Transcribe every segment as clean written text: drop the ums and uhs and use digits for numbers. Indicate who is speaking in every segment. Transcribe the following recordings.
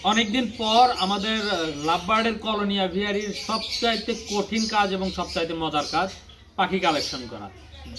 Speaker 1: অনেকদিন পর আমাদের লাভবার্ডের কলোনি অ্যাভিয়ারির সবচাইতে কঠিন কাজ এবং সবচাইতে মজার কাজ পাখি কালেকশন করা।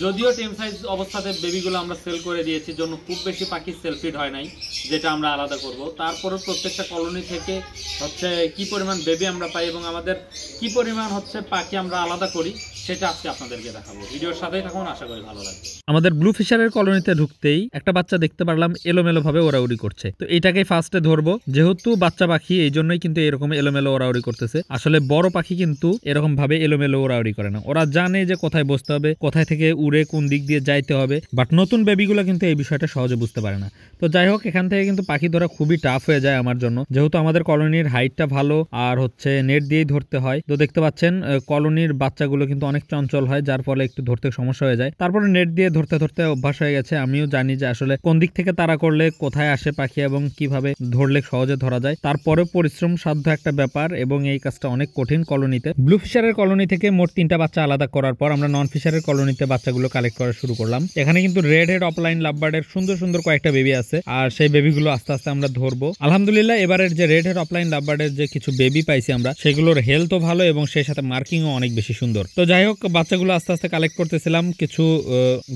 Speaker 1: যদিও টেম সাইজ অবস্থাতে বেবিগুলো আমরা সেল করে দিয়েছি, জন্য খুব বেশি পাখি সেলফিড হয় নাই, যেটা আমরা আলাদা করব। তারপরে প্রত্যেকটা কলোনি থেকে হচ্ছে কি পরিমাণ বেবি আমরা পাই এবং আমাদের কি পরিমাণ হচ্ছে পাখি আমরা আলাদা করি সেটা আজকে আপনাদেরকে দেখাবো। ভিডিওর সাথেই থাকুন, আশা করি ভালো লাগবে।
Speaker 2: আমাদের ব্লু ফিশারের কলোনিতে ঢুকতেই একটা বাচ্চা দেখতে পারলাম এলোমেলো ভাবে ওড়াউড়ি করছে। তো এটাকে ফার্স্টে ধরবো, যেহেতু বাচ্চা পাখি এই জন্যই কিন্তু এরকম এলোমেলো ওড়াউড়ি করতেছে। আসলে বড় পাখি কিন্তু এরকম ভাবে এলোমেলো ওড়াউড়ি করে না, ওরা জানে যে কোথায় বসতে হবে, কোথায় থেকে উড়ে কোন দিক দিয়ে যাইতে হবে। বাট নতুন বেবিগুলো কিন্তু এই বিষয়টা সহজে বুঝতে পারে না। তো যাই হোক, এখান থেকে কিন্তু পাখি ধরা খুবই টাফ হয়ে যায় আমার জন্য, যেহেতু আমাদের কলোনির হাইটটা ভালো আর হচ্ছে নেট দিয়েই ধরতে হয়। তো দেখতে পাচ্ছেন কলোনির বাচ্চাগুলো কিন্তু অনেক চঞ্চল হয়, যার ফলে একটু ধরতে সমস্যা হয়ে যায়। তারপরে নেট দিয়ে ধরতে ধরতে অভ্যাস হয়ে গেছে। আমিও জানি যে আসলে কোন দিক থেকে তাড়া করলে কোথায় আসে পাখি এবং কিভাবে ধরলে সহজে ধরা যায়। তারপরে পরিশ্রম সাধ্য একটা ব্যাপার এবং এই কাজটা অনেক কঠিন কলোনিতে। ব্লু ফিশারের কলোনি থেকে মোট 3টা বাচ্চা আলাদা করার পর আমরা নন ফিশারের কলোনিতে বাচ্চাগুলো কালেক্ট করা শুরু করলাম। এখানে কিন্তু রেড হেড অফলাইন লাভবার্ডের সুন্দর সুন্দর কয়েকটা বেবি আছে, আর সেই বেবিগুলো আস্তে আস্তে আমরা ধরবো। আলহামদুলিল্লাহ, এবারের যে রেড হেড অফলাইন লাভবার্ডের যে কিছু বেবি পাইছি আমরা, সেগুলোর হেলথও ভালো এবং সেই সাথে মার্কিংও অনেক বেশি সুন্দর। তো যাই হোক, বাচ্চাগুলো আস্তে আস্তে কালেক্ট করতেছিলাম। কিছু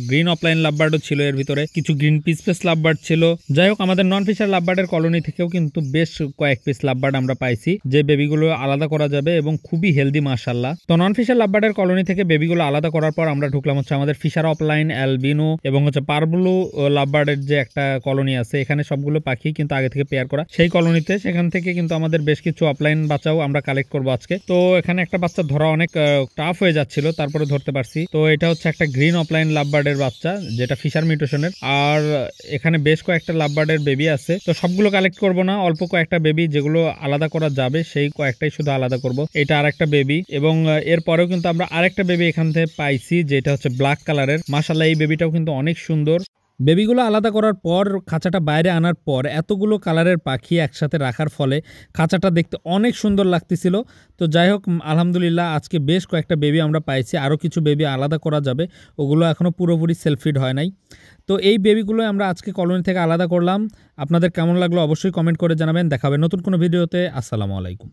Speaker 2: গ্রিন অফলাইন লাভবার্ডও ছিল এর ভিতরে, কিছু গ্রিন পিস লাভবার্ড ছিল। যাই হোক, আমাদের নন ফিশার লাভবার্ডের কলোনি থেকেও কিন্তু বেশ কয়েক পিস লাভবার্ড আমরা পাইছি, যে বেবিগুলো আলাদা করা যাবে এবং খুবই হেলদি মাশাআল্লাহ। তো নন ফিশার লাভবার্ডের কলোনি থেকে বেবিগুলো আলাদা করার পর আমরা ঢুকলাম হচ্ছে আমাদের ফিশার অফলাইন অ্যালবিনো এবং হচ্ছে পারব্লু লাভবার্ডের যে একটা কলোনি আছে। এখানে সবগুলো পাখি কিন্তু আগে থেকে পেয়ার করা সেই কলোনিতে। সেখান থেকে কিন্তু আমাদের বেশ কিছু অফলাইন বাচ্চাও আমরা কালেক্ট করবো আজকে। তো এখানে একটা বাচ্চা ধরা অনেক টাফ হয়ে যাচ্ছিল, তারপরে ধরতে পারছি। তো এটা হচ্ছে একটা গ্রিন অফলাইন লাভবার্ডের বাচ্চা, যেটা ফিশার মিউটেশনের। আর এখানে বেশ কয়েকটা লাভবার্ডের বেবি আছে। তো সবগুলো কালেক্ট করব না, অল্প কয়েকটা বেবি যেগুলো আলাদা করা যাবে সেই কয়েকটাই শুধু আলাদা করব। এটা আরেকটা বেবি এবং এরপরেও কিন্তু আমরা আরেকটা বেবি এখান থেকে পাইছি, যেটা হচ্ছে ব্ল্যাক কালারের। মাশাআল্লাহ, এই বেবিটাও কিন্তু অনেক সুন্দর। বেবিগুলো আলাদা করার পর খাঁচাটা বাইরে আনার পর এতগুলো কালারের পাখি একসাথে রাখার ফলে খাঁচাটা দেখতে অনেক সুন্দর লাগতেছিল। তো যাই হোক, আলহামদুলিল্লাহ, আজকে বেশ কয়েকটা বেবি আমরা পাইছি। আরও কিছু বেবি আলাদা করা যাবে, ওগুলো এখনও পুরোপুরি সেলফিড হয় নাই। তো এই বেবিগুলো আমরা আজকে কলোনি থেকে আলাদা করলাম। আপনাদের কেমন লাগলো অবশ্যই কমেন্ট করে জানাবেন। দেখা হবে নতুন কোনো ভিডিওতে। আসসালামু আলাইকুম।